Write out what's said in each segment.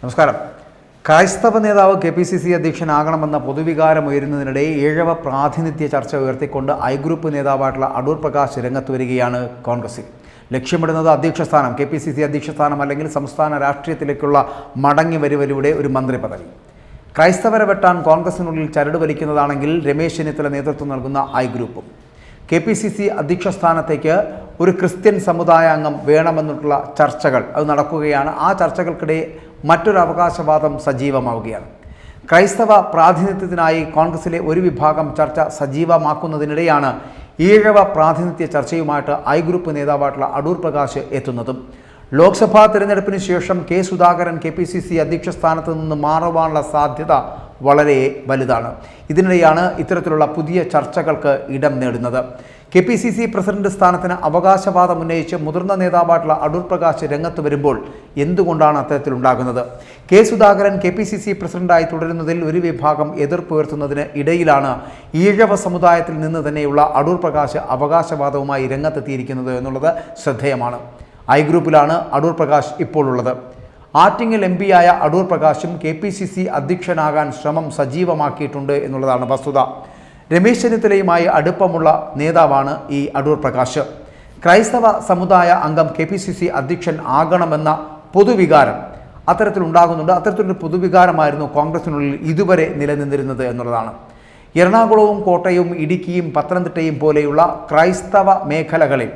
നമസ്കാരം. ക്രൈസ്തവ നേതാവ് KPCC അധ്യക്ഷനാകണമെന്ന പൊതുവികാരമുയരുന്നതിനിടെ ഈഴവ പ്രാതിനിധ്യ ചർച്ച ഉയർത്തിക്കൊണ്ട് ഐ ഗ്രൂപ്പ് നേതാവായിട്ടുള്ള അടൂർ പ്രകാശ് രംഗത്ത് വരികയാണ്. കോൺഗ്രസിൽ ലക്ഷ്യമിടുന്നത് അധ്യക്ഷസ്ഥാനം, KPCC അധ്യക്ഷസ്ഥാനം അല്ലെങ്കിൽ സംസ്ഥാന രാഷ്ട്രീയത്തിലേക്കുള്ള മടങ്ങി വരവിലൂടെ ഒരു മന്ത്രി പദവി. ക്രൈസ്തവരെ വെട്ടാൻ കോൺഗ്രസിനുള്ളിൽ ചരട് വലിക്കുന്നതാണെങ്കിൽ രമേശ് ചെന്നിത്തല നേതൃത്വം നൽകുന്ന ഐ ഗ്രൂപ്പും KPCC അധ്യക്ഷസ്ഥാനത്തേക്ക് ഒരു ക്രിസ്ത്യൻ സമുദായ അംഗം വേണമെന്നുള്ള ചർച്ചകൾ അത് നടക്കുകയാണ്. ആ ചർച്ചകൾക്കിടെ മറ്റൊരു അവകാശവാദം സജീവമാവുകയാണ്. ക്രൈസ്തവ പ്രാതിനിധ്യത്തിനായി കോൺഗ്രസിലെ ഒരു വിഭാഗം ചർച്ച സജീവമാക്കുന്നതിനിടെയാണ് ഈഴവ പ്രാതിനിധ്യ ചർച്ചയുമായിട്ട് ഐ ഗ്രൂപ്പ് നേതാവായിട്ടുള്ള അടൂർ പ്രകാശ് എത്തുന്നതും. ലോക്സഭാ തിരഞ്ഞെടുപ്പിന് ശേഷം കെ സുധാകരൻ KPCC അധ്യക്ഷ സ്ഥാനത്ത് നിന്ന് മാറുവാനുള്ള സാധ്യത വളരെ വലുതാണ്. ഇതിനിടെയാണ് ഇത്തരത്തിലുള്ള പുതിയ ചർച്ചകൾക്ക് ഇടം നേടുന്നത്. KPCC പ്രസിഡന്റ് സ്ഥാനത്തിന് അവകാശവാദം ഉന്നയിച്ച് മുതിർന്ന നേതാവായിട്ടുള്ള അടൂർ പ്രകാശ് രംഗത്ത് വരുമ്പോൾ എന്തുകൊണ്ടാണ് അത്തരത്തിലുണ്ടാകുന്നത്? കെ സുധാകരൻ KPCC പ്രസിഡന്റായി തുടരുന്നതിൽ ഒരു വിഭാഗം എതിർപ്പുയർത്തുന്നതിന് ഇടയിലാണ് ഈഴവ സമുദായത്തിൽ നിന്ന് തന്നെയുള്ള അടൂർ പ്രകാശ് അവകാശവാദവുമായി രംഗത്തെത്തിയിരിക്കുന്നത് എന്നുള്ളത് ശ്രദ്ധേയമാണ്. ഐ ഗ്രൂപ്പിലാണ് അടൂർ പ്രകാശ് ഇപ്പോൾ ഉള്ളത്. ആറ്റിങ്ങൽ MP ആയ അടൂർ പ്രകാശും KPCC അധ്യക്ഷനാകാൻ ശ്രമം സജീവമാക്കിയിട്ടുണ്ട് എന്നുള്ളതാണ് വസ്തുത. രമേശ് ചെന്നിത്തലയുമായി അടുപ്പമുള്ള നേതാവാണ് ഈ അടൂർ പ്രകാശ്. ക്രൈസ്തവ സമുദായ അംഗം KPCC അധ്യക്ഷൻ ആകണമെന്ന പൊതുവികാരം അത്തരത്തിലുണ്ടാകുന്നുണ്ട്. അത്തരത്തിലൊരു പൊതുവികാരമായിരുന്നു കോൺഗ്രസിനുള്ളിൽ ഇതുവരെ നിലനിന്നിരുന്നത് എന്നുള്ളതാണ്. എറണാകുളവും കോട്ടയവും ഇടുക്കിയും പത്തനംതിട്ടയും പോലെയുള്ള ക്രൈസ്തവ മേഖലകളിൽ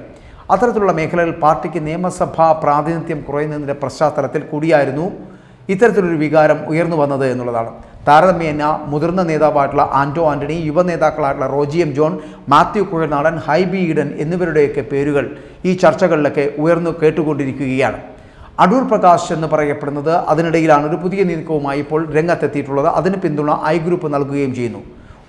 അത്തരത്തിലുള്ള മേഖലകളിൽ പാർട്ടിക്ക് നിയമസഭാ പ്രാതിനിധ്യം കുറയുന്നതിൻ്റെ പശ്ചാത്തലത്തിൽ കൂടിയായിരുന്നു ഇത്തരത്തിലൊരു വികാരം ഉയർന്നു വന്നത് എന്നുള്ളതാണ്. താരതമ്യേന മുതിർന്ന നേതാവായിട്ടുള്ള ആന്റോ ആന്റണി, യുവ നേതാക്കളായിട്ടുള്ള റോജി M. ജോൺ, മാത്യു കുഴൽനാടൻ, ഹൈബി ഈഡൻ എന്നിവരുടെയൊക്കെ പേരുകൾ ഈ ചർച്ചകളിലൊക്കെ ഉയർന്നു കേട്ടുകൊണ്ടിരിക്കുകയാണ്. അടൂർ പ്രകാശ് എന്ന് പറയപ്പെടുന്നത് അതിനിടയിലാണ് ഒരു പുതിയ നീക്കവുമായി ഇപ്പോൾ രംഗത്തെത്തിയിട്ടുള്ളത്. അതിന് പിന്തുണ ഐ ഗ്രൂപ്പ് നൽകുകയും ചെയ്യുന്നു.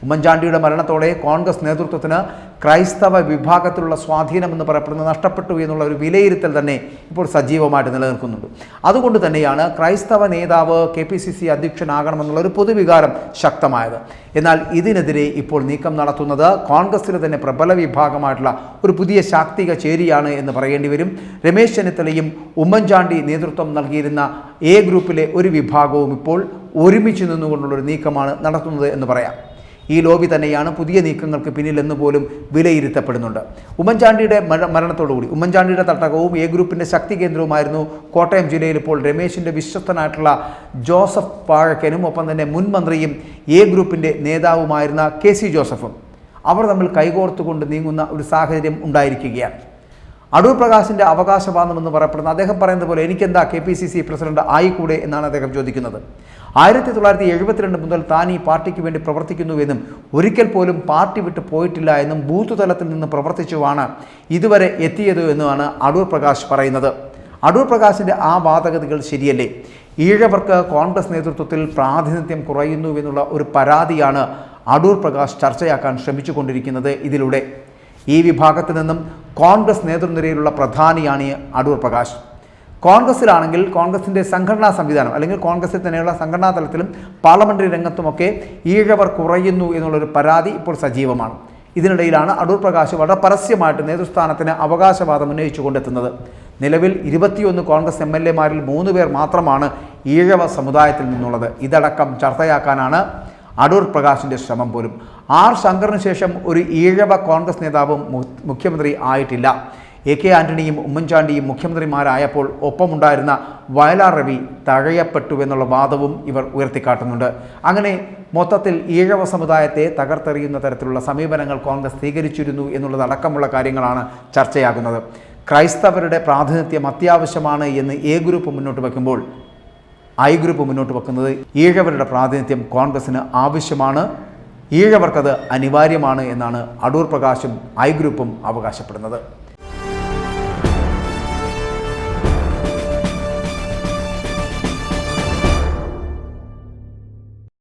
ഉമ്മൻചാണ്ടിയുടെ മരണത്തോടെ കോൺഗ്രസ് നേതൃത്വത്തിന് ക്രൈസ്തവ വിഭാഗത്തിലുള്ള സ്വാധീനമെന്ന് പറയപ്പെടുന്നത് നഷ്ടപ്പെട്ടു എന്നുള്ള ഒരു വിലയിരുത്തൽ തന്നെ ഇപ്പോൾ സജീവമായിട്ട് നിലനിൽക്കുന്നുണ്ട്. അതുകൊണ്ട് തന്നെയാണ് ക്രൈസ്തവ നേതാവ് KPCC അധ്യക്ഷനാകണമെന്നുള്ള ഒരു പൊതുവികാരം ശക്തമായത്. എന്നാൽ ഇതിനെതിരെ ഇപ്പോൾ നീക്കം നടത്തുന്നത് കോൺഗ്രസിലെ തന്നെ പ്രബല വിഭാഗമായിട്ടുള്ള ഒരു പുതിയ ശാക്തിക ചേരിയാണ് എന്ന് പറയേണ്ടി വരും. രമേശ് ചെന്നിത്തലയും ഉമ്മൻചാണ്ടി നേതൃത്വം നൽകിയിരുന്ന എ ഗ്രൂപ്പിലെ ഒരു വിഭാഗവും ഇപ്പോൾ ഒരുമിച്ച് നിന്നുകൊണ്ടുള്ളൊരു നീക്കമാണ് നടത്തുന്നത് എന്ന് പറയാം. ഈ ലോബി തന്നെയാണ് പുതിയ നീക്കങ്ങൾക്ക് പിന്നിലെന്ന് പോലും വിലയിരുത്തപ്പെടുന്നുണ്ട്. ഉമ്മൻചാണ്ടിയുടെ മരണത്തോടുകൂടി ഉമ്മൻചാണ്ടിയുടെ തട്ടകവും എ ഗ്രൂപ്പിൻ്റെ ശക്തി കേന്ദ്രവുമായിരുന്നു കോട്ടയം ജില്ലയിൽ ഇപ്പോൾ രമേശിൻ്റെ വിശ്വസ്തനായിട്ടുള്ള ജോസഫ് പാഴക്കനും ഒപ്പം തന്നെ മുൻ മന്ത്രിയും എ ഗ്രൂപ്പിൻ്റെ നേതാവുമായിരുന്ന KC ജോസഫും. അവർ തമ്മിൽ കൈകോർത്തുകൊണ്ട് നീങ്ങുന്ന ഒരു സാഹചര്യം ഉണ്ടായിരിക്കുകയാണ്. അടൂർ പ്രകാശിൻ്റെ അവകാശവാദം എന്ന് പറയപ്പെടുന്ന അദ്ദേഹം പറയുന്നത് പോലെ എനിക്കെന്താ KPCC പ്രസിഡന്റ് ആയിക്കൂടെ എന്നാണ് അദ്ദേഹം ചോദിക്കുന്നത്. 1972 മുതൽ താൻ ഈ പാർട്ടിക്ക് വേണ്ടി പ്രവർത്തിക്കുന്നുവെന്നും ഒരിക്കൽ പോലും പാർട്ടി വിട്ട് പോയിട്ടില്ല എന്നും ബൂത്ത് തലത്തിൽ നിന്ന് പ്രവർത്തിച്ചുവാണ് ഇതുവരെ എത്തിയത് എന്നുമാണ് അടൂർ പ്രകാശ് പറയുന്നത്. അടൂർ പ്രകാശിൻ്റെ ആ വാദഗതികൾ ശരിയല്ലേ? ഈഴവർക്ക് കോൺഗ്രസ് നേതൃത്വത്തിൽ പ്രാതിനിധ്യം കുറയുന്നുവെന്നുള്ള ഒരു പരാതിയാണ് അടൂർ പ്രകാശ് ചർച്ചയാക്കാൻ ശ്രമിച്ചുകൊണ്ടിരിക്കുന്നത്. ഇതിലൂടെ ഈ വിഭാഗത്തിൽ നിന്നും കോൺഗ്രസ് നേതൃനിരയിലുള്ള പ്രധാനിയാണ് അടൂർ പ്രകാശ്. കോൺഗ്രസിലാണെങ്കിൽ കോൺഗ്രസിൻ്റെ സംഘടനാ സംവിധാനം അല്ലെങ്കിൽ കോൺഗ്രസിൽ തന്നെയുള്ള സംഘടനാ തലത്തിലും പാർലമെൻ്ററി രംഗത്തുമൊക്കെ ഈഴവർ കുറയുന്നു എന്നുള്ളൊരു പരാതി ഇപ്പോൾ സജീവമാണ്. ഇതിനിടയിലാണ് അടൂർ പ്രകാശ് വളരെ പരസ്യമായിട്ട് നേതൃസ്ഥാനത്തിന് അവകാശവാദം ഉന്നയിച്ചു കൊണ്ടെത്തുന്നത്. നിലവിൽ 21 കോൺഗ്രസ് MLA-മാരിൽ 3 പേർ മാത്രമാണ് ഈഴവ സമുദായത്തിൽ നിന്നുള്ളത്. ഇതടക്കം ചർച്ചയാക്കാനാണ് അടൂർ പ്രകാശിൻ്റെ ശ്രമം പോലും. R. ശങ്കറിന് ശേഷം ഒരു ഈഴവ കോൺഗ്രസ് നേതാവും മുഖ്യമന്ത്രി ആയിട്ടില്ല. AK ആന്റണിയും ഉമ്മൻചാണ്ടിയും മുഖ്യമന്ത്രിമാരായപ്പോൾ ഒപ്പമുണ്ടായിരുന്ന വയലാർ രവി തഴയപ്പെട്ടു എന്നുള്ള വാദവും ഇവർ ഉയർത്തിക്കാട്ടുന്നുണ്ട്. അങ്ങനെ മൊത്തത്തിൽ ഈഴവ സമുദായത്തെ തകർത്തെറിയുന്ന തരത്തിലുള്ള സമീപനങ്ങൾ കോൺഗ്രസ് സ്വീകരിച്ചിരുന്നു എന്നുള്ളതടക്കമുള്ള കാര്യങ്ങളാണ് ചർച്ചയാകുന്നത്. ക്രൈസ്തവരുടെ പ്രാതിനിധ്യം അത്യാവശ്യമാണ് എന്ന് എ ഗ്രൂപ്പ് മുന്നോട്ട് വയ്ക്കുമ്പോൾ ഐ ഗ്രൂപ്പ് മുന്നോട്ട് വെക്കുന്നത് ഈഴവരുടെ പ്രാതിനിധ്യം കോൺഗ്രസിന് ആവശ്യമാണ്, ഈഴവർക്കത് അനിവാര്യമാണ് എന്നാണ് അടൂർ പ്രകാശും ഐ ഗ്രൂപ്പും അവകാശപ്പെടുന്നത്.